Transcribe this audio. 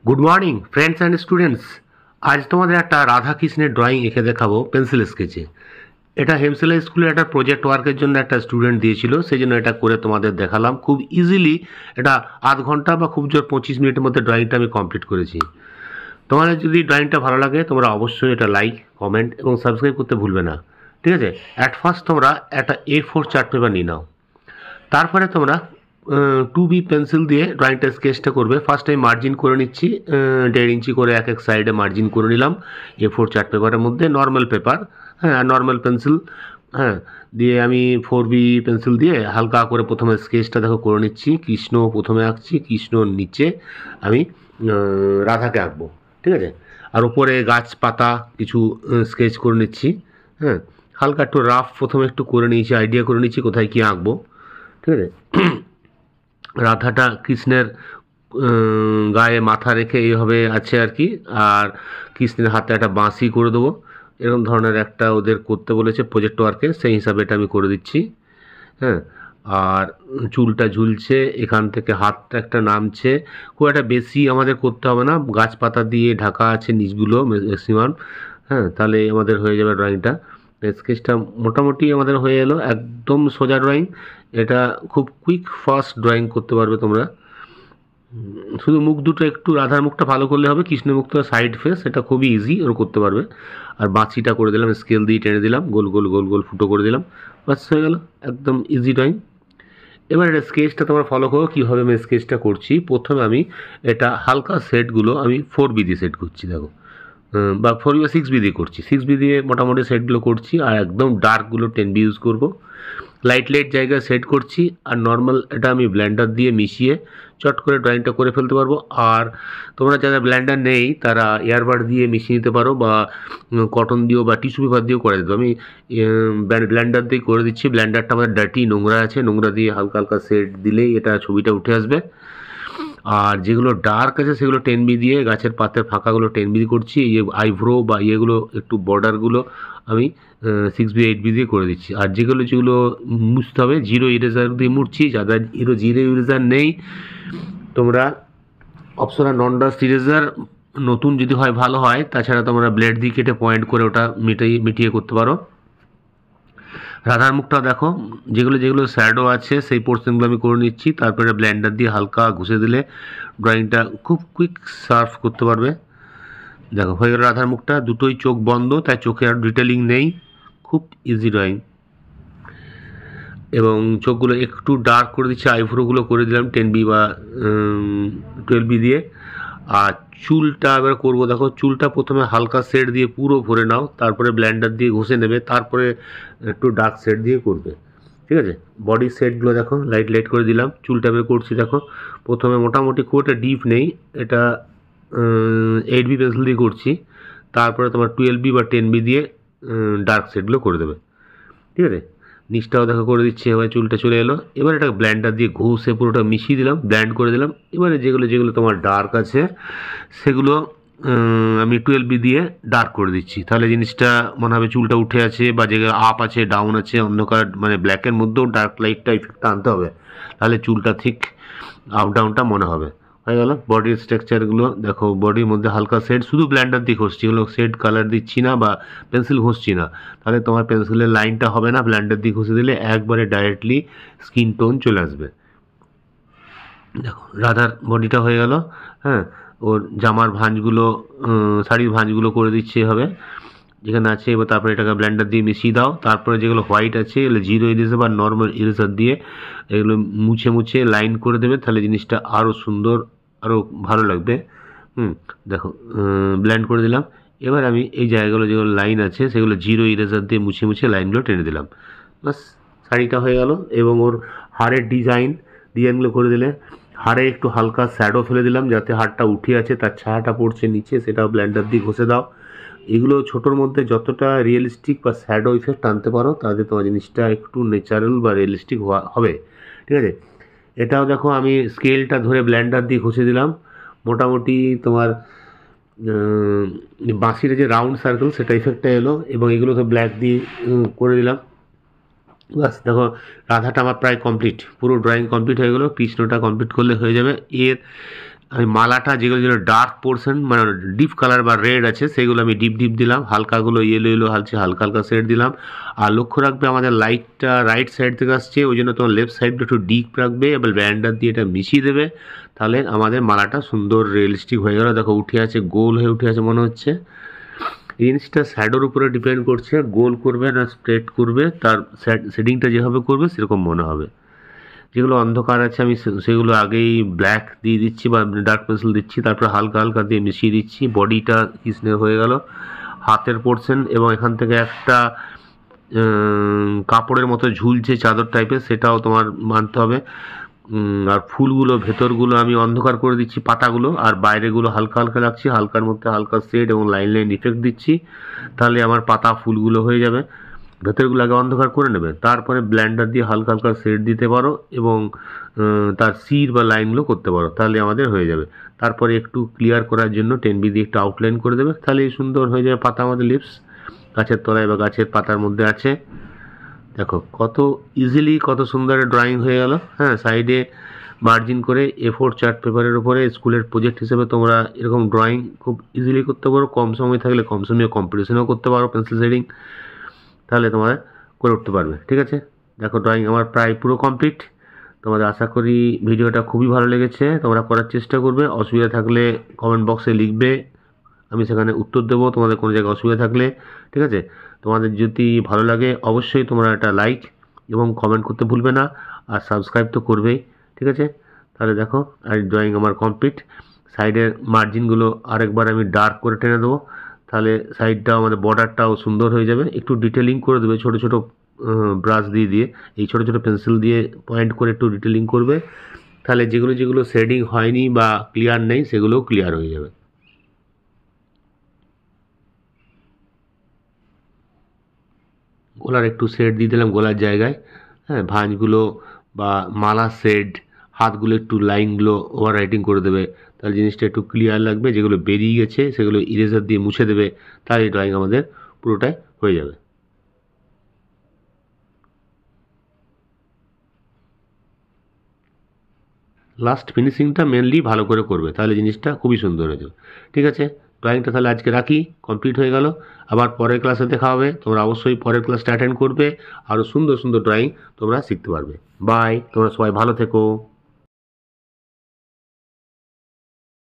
Good morning friends and students. আজ তোমাদের একটা রাধা কৃষ্ণের ড্রয়িং এঁকে দেখাবো পেন্সিল স্কেচে। এটা হেমসেলা স্কুলের একটা প্রজেক্ট ওয়ার্কের জন্য একটা স্টুডেন্ট দিয়েছিল, সেই জন্য এটা করে তোমাদের দেখালাম। খুব ইজিলি এটা আধ ঘন্টা বা খুব জোর 25 মিনিটের মধ্যে ড্রয়িংটা আমি কমপ্লিট করেছি। তোমাদের যদি ড্রয়িংটা ভালো লাগে তোমরা অবশ্যই এটা লাইক, কমেন্ট এবং সাবস্ক্রাইব করতে ভুলবে না, ঠিক আছে? অ্যাট ফার্স্ট তোমরা একটা A4 চার্ট পেপার নিয়ে নাও। তারপরে তোমরা 2B পেন্সিল দিয়ে ড্রয়িংটা স্কেচটা করবে। ফার্স্ট আমি মার্জিন করে নিচ্ছি, 1.5 ইঞ্চি করে এক এক সাইডে মার্জিন করে নিলাম A4 চার্ট পেপারের মধ্যে। নর্মাল পেপার, হ্যাঁ, নর্মাল পেন্সিল, হ্যাঁ, দিয়ে আমি 4B পেন্সিল দিয়ে হালকা করে প্রথমে স্কেচটা দেখো করে নিচ্ছি। কৃষ্ণ প্রথমে আঁকছি, কৃষ্ণর নিচে আমি রাধাকে আঁকবো, ঠিক আছে? আর উপরে গাছপাতা কিছু স্কেচ করে নিচ্ছি, হ্যাঁ, হালকা একটু রাফ প্রথমে একটু করে নিয়েছি, আইডিয়া করে নিচ্ছি কোথায় কী আঁকবো, ঠিক আছে? রাধাটা কৃষ্ণের গায়ে মাথা রেখে এইভাবে আছে আর কি, আর কৃষ্ণের হাতে একটা বাঁশি করে দেবো। এরকম ধরনের একটা ওদের করতে বলেছে প্রজেক্ট ওয়ার্কে, সেই হিসাবে এটা আমি করে দিচ্ছি, হ্যাঁ। আর চুলটা ঝুলছে, এখান থেকে হাতটা একটা নামছে। খুব একটা বেশি আমাদের করতে হবে না, গাছপাতা দিয়ে ঢাকা আছে নিচগুলো ম্যাক্সিমাম, হ্যাঁ, তাহলে আমাদের হয়ে যাবে ড্রয়িংটা। স্কেচটা মোটামুটি আমাদের হয়ে এলো, একদম সোজা ড্রয়িং। এটা খুব কুইক ফাস্ট ড্রয়িং করতে পারবে তোমরা। শুধু মুখ দুটো একটু, রাধার মুখটা ভালো করলে হবে, কৃষ্ণের মুখটা সাইড ফেস, এটা খুবই ইজি, ওর করতে পারবে। আর বাঁচিটা করে দিলাম, স্কেল দিয়ে টেনে দিলাম, গোল গোল গোল গোল ফুটো করে দিলাম, বাস হয়ে গেল, একদম ইজি ড্রয়িং। এবার এটা স্কেচটা তোমরা ফলো করো কীভাবে আমি স্কেচটা করছি। প্রথমে আমি এটা হালকা সেটগুলো আমি 4B দিয়ে সেট করছি, দেখো, বা 4B বা 6B দিয়ে করছি। 6B দিয়ে মোটামুটি সেটগুলো করছি, আর একদম ডার্কগুলো 10B ইউজ করবো। লাইট লাইট জায়গায় সেট করছি, আর নর্মাল এটা আমি ব্লেন্ডার দিয়ে মিশিয়ে চট করে ড্রয়িংটা করে ফেলতে পারবো। আর তোমরা যারা ব্লেন্ডার নেই তারা এয়ারবাড দিয়ে মিশিয়ে নিতে পারো, বা কটন দিয়েও বা টিস্যু পেপার দিয়েও করে দিতে। আমি ব্লেন্ডার দিয়ে করে দিচ্ছি। ব্লেন্ডারটা আমাদের ডার্টি, নোংরা আছে, নোংরা দিয়ে হালকা হালকা সেট দিলেই এটা ছবিটা উঠে আসবে। আর যেগুলো ডার্ক আছে সেগুলো 10B দিয়ে, গাছের পাতের ফাঁকাগুলো 10B দিয়ে করছি। এই আইব্রো বা ইয়েগুলো একটু বর্ডারগুলো আমি 6B 8B দিয়ে করে দিচ্ছি। আর যেগুলো যেগুলো মুছতে হবে 0 ইরেজার দিয়ে মুছছি। যাদের 0 ইরেজার নেই তোমরা অপশনাল নন ডাস্ট ইরেজার নতুন যদি হয় ভালো হয়, তাছাড়া তোমরা ব্লেড দিয়ে কেটে পয়েন্ট করে ওটা মিটিয়ে করতে পারো। রাধার মুখটা দেখো, যেগুলো যেগুলো শ্যাডো আছে সেই পোর্শনগুলো আমি করে নিচ্ছি। তারপরে ব্লেন্ডার দিয়ে হালকা ঘষে দিলে ড্রয়িংটা খুব কুইক সার্ভ করতে পারবে। দেখো হয়ে গেল রাধার মুখটা, দুটোই চোখ বন্ধ, তাই চোখে আর ডিটেলিং নেই, খুব ইজি ড্রয়িং। এবং চোখগুলো একটু ডার্ক করে দিচ্ছি, আইব্রোগুলো করে দিলাম 10B বা 12B দিয়ে। আর চুলটা এবার করবো, দেখো চুলটা প্রথমে হালকা শেড দিয়ে পুরো ভরে নাও, তারপরে ব্লেন্ডার দিয়ে ঘষে নেবে, তারপরে একটু ডার্ক শেড দিয়ে করবে, ঠিক আছে? বডি শেডগুলো দেখো লাইট লাইট করে দিলাম। চুলটা বের করছি, দেখো প্রথমে মোটামুটি খুব একটা ডিপ নেই, এটা 8B পেন্সিল দিয়ে করছি। তারপরে তোমার 12B বা 10B দিয়ে ডার্ক শেডগুলো করে দেবে, ঠিক আছে? নিচটাও দেখো করে দিচ্ছি। এবার চুলটা চলে এলো, এবার এটা ব্লেন্ডার দিয়ে ঘষে পুরোটা মিশিয়ে দিলাম, ব্লেন্ড করে দিলাম। এবারে যেগুলো যেগুলো তোমার ডার্ক আছে সেগুলো আমি 12B দিয়ে ডার্ক করে দিচ্ছি। তাহলে জিনিসটা মনে হবে চুলটা উঠে আছে, বা যেগুলো আপ আছে ডাউন আছে অন্ধকার মানে ব্ল্যাকের মধ্যেও ডার্ক লাইটটা ইফেক্টটা আনতে হবে, তাহলে চুলটা ঠিক আপ ডাউনটা মনে হবে। হয়ে গেল বডির স্ট্রাকচারগুলো দেখো, বডির মধ্যে হালকা শেড, শুধু ব্লেন্ডার দিয়ে ঘষছি, এগুলো শেড কালার দিচ্ছি না বা পেন্সিল ঘষছি না, তাহলে তোমার পেন্সিলের লাইনটা হবে না। ব্লেন্ডার দিয়ে ঘষে দিলে একবারে ডাইরেক্টলি স্কিন টোন চলে আসবে। দেখো রাধার বডিটা হয়ে গেল, হ্যাঁ। ওর জামার ভাঁজগুলো, শাড়ির ভাঁজগুলো করে দিচ্ছে এভাবে যেখানে আছে। এবার তারপরে এটাকে ব্লেন্ডার দিয়ে মিশিয়ে দাও। তারপরে যেগুলো হোয়াইট আছে এগুলো 0 ইরেজার বা নর্মাল ইরেজার দিয়ে এগুলো মুছে মুছে লাইন করে দেবে, তাহলে জিনিসটা আরও সুন্দর, আরও ভালো লাগবে। দেখো ব্লেন্ড করে দিলাম। এবার আমি এই জায়গাগুলো যেগুলো লাইন আছে সেগুলো 0 ইরেজার দিয়ে মুছে মুছে লাইনগুলো টেনে দিলাম, বাস শাড়িটা হয়ে গেল। এবং ওর হাড়ের ডিজাইনগুলো করে দিলে, হাড়ে একটু হালকা শ্যাডো ফেলে দিলাম যাতে হাড়টা উঠে আছে, তার ছায়াটা পড়ছে নিচে, সেটাও ব্লেন্ডার দিয়ে ঘষে দাও। এগুলো ছোটোর মধ্যে যতটা রিয়েলিস্টিক বা শ্যাডো ইফেক্ট আনতে পারো, তাতে তোমার জিনিসটা একটু ন্যাচারাল বা রিয়েলিস্টিক হবে, ঠিক আছে? এটাও দেখো আমি স্কেলটা ধরে ব্লেন্ডার দিয়ে ঘষে দিলাম। মোটামুটি তোমার বাঁশির যে রাউন্ড সার্কেল সেটা ইফেক্টটা এলো। এবং এগুলো তো ব্ল্যাক দিয়ে করে দিলাম, বাস দেখো রাধাটা আমার প্রায় কমপ্লিট, পুরো ড্রয়িং কমপ্লিট হয়ে গেলো। কৃষ্ণটা কমপ্লিট করলে হয়ে যাবে। এর আমি মালাটা যেগুলো যেগুলো ডার্ক পোর্শন মানে ডিপ কালার বা রেড আছে সেগুলো আমি ডিপ ডিপ দিলাম, হালকাগুলো ইয়েলো ইয়েলো হালকা হালকা হালকা শেড দিলাম। আর লক্ষ্য রাখবে আমাদের লাইটটা রাইট সাইড থেকে আসছে, ওই জন্য তোমার লেফট সাইডটা একটু ডিপ রাখবে, এবার ব্যান্ডার দিয়ে এটা মিশিয়ে দেবে, তাহলে আমাদের মালাটা সুন্দর রিয়েলিস্টিক হয়ে গেল। দেখো উঠে আছে, গোল হয়ে উঠে আছে মনে হচ্ছে। এই জিনিসটা শ্যাডোর উপরে ডিপেন্ড করছে, গোল করবে না স্ট্রেট করবে, তার শেডিংটা যেভাবে করবে সেরকম মনে হবে। যেগুলো অন্ধকার আছে আমি সেগুলো আগেই ব্ল্যাক দিয়ে দিচ্ছি বা ডার্ক পেন্সিল দিচ্ছি, তারপর হালকা হালকা দিয়ে মিশিয়ে দিচ্ছি। বডিটা কৃষ্ণের হয়ে গেল, হাতের পোর্শন এবং এখান থেকে একটা কাপড়ের মতো ঝুলছে চাদর টাইপের, সেটাও তোমার মানতে হবে। আর ফুলগুলো ভেতরগুলো আমি অন্ধকার করে দিচ্ছি পাতাগুলো, আর বাইরেগুলো হালকা হালকা রাখছি, হালকার মধ্যে হালকা শেড এবং লাইন লাইন ইফেক্ট দিচ্ছি, তাহলে আমার পাতা ফুলগুলো হয়ে যাবে। ভেতরগুলো আগে অন্ধকার করে নেবে, তারপরে ব্লেন্ডার দিয়ে হালকা হালকা শেড দিতে পারো এবং তার সির বা লাইনগুলো করতে পারো, তাহলে আমাদের হয়ে যাবে। তারপরে একটু ক্লিয়ার করার জন্য 10B দিয়ে একটু আউটলাইন করে দেবে, তাহলে সুন্দর হয়ে যাবে পাতা আমাদের লিপস গাছের তলায় বা গাছের পাতার মধ্যে আছে। দেখো কত ইজিলি কত সুন্দর ড্রয়িং হয়ে গেল। হ্যাঁ, সাইডে মার্জিন করে A4 চার্ট পেপারের উপরে স্কুলের প্রজেক্ট হিসেবে তোমরা এরকম ড্রয়িং খুব ইজিলি করতে পারো। কম সময় থাকলে কম সময়ে কম্পিটিশনও করতে পারো পেন্সিল শেডিং, তাহলে তোমরা করে উঠতে পারবে। ঠিক আছে, দেখো ড্রয়িং আমার প্রায় পুরো কমপ্লিট। তোমাদের আশা করি ভিডিওটা খুবই ভালো লেগেছে, তোমরা করার চেষ্টা করবে। অসুবিধা থাকলে কমেন্ট বক্সে লিখবে, আমি সেখানে উত্তর দেবো তোমাদের কোনো জায়গায় অসুবিধা থাকলে। ঠিক আছে, তোমাদের যদি ভালো লাগে অবশ্যই তোমরা একটা লাইক এবং কমেন্ট করতে ভুলবে না, আর সাবস্ক্রাইব তো করবেই। ঠিক আছে, তাহলে দেখো আর ড্রয়িং আমার কমপ্লিট। সাইডের মার্জিনগুলো আরেকবার আমি ডার্ক করে টেনে দেবো, তাহলে সাইডটাও আমাদের বর্ডারটাও সুন্দর হয়ে যাবে। একটু ডিটেলিং করে দেবে ছোটো ছোটো ব্রাশ দিয়ে দিয়ে, এই ছোটো ছোটো পেন্সিল দিয়ে পয়েন্ট করে একটু ডিটেলিং করবে, তাহলে যেগুলো যেগুলো শেডিং হয়নি বা ক্লিয়ার নেই সেগুলোও ক্লিয়ার হয়ে যাবে। গলার একটু শেড দিয়ে দিলাম গলার জায়গায়। হ্যাঁ, ভাঁজগুলো বা মালা শেড, হাতগুলো একটু লাইনগুলো ওভার রাইটিং করে দেবে, তাহলে জিনিসটা একটু ক্লিয়ার লাগবে। যেগুলো বেরিয়ে গেছে সেগুলো ইরেজার দিয়ে মুছে দেবে, তাহলে এই ড্রয়িং আমাদের পুরোটাই হয়ে যাবে। লাস্ট ফিনিশিংটা মেনলি ভালো করে করবে, তাহলে জিনিসটা খুবই সুন্দর হয়ে যাবে। ঠিক আছে, ড্রয়িংটা তাহলে আজকে রাখি, কমপ্লিট হয়ে গেল। আবার পরের ক্লাসে দেখা হবে, তোমরা অবশ্যই পরের ক্লাসটা অ্যাটেন্ড করবে, আরও সুন্দর সুন্দর ড্রয়িং তোমরা শিখতে পারবে। বাই, তোমরা সবাই ভালো থেকো।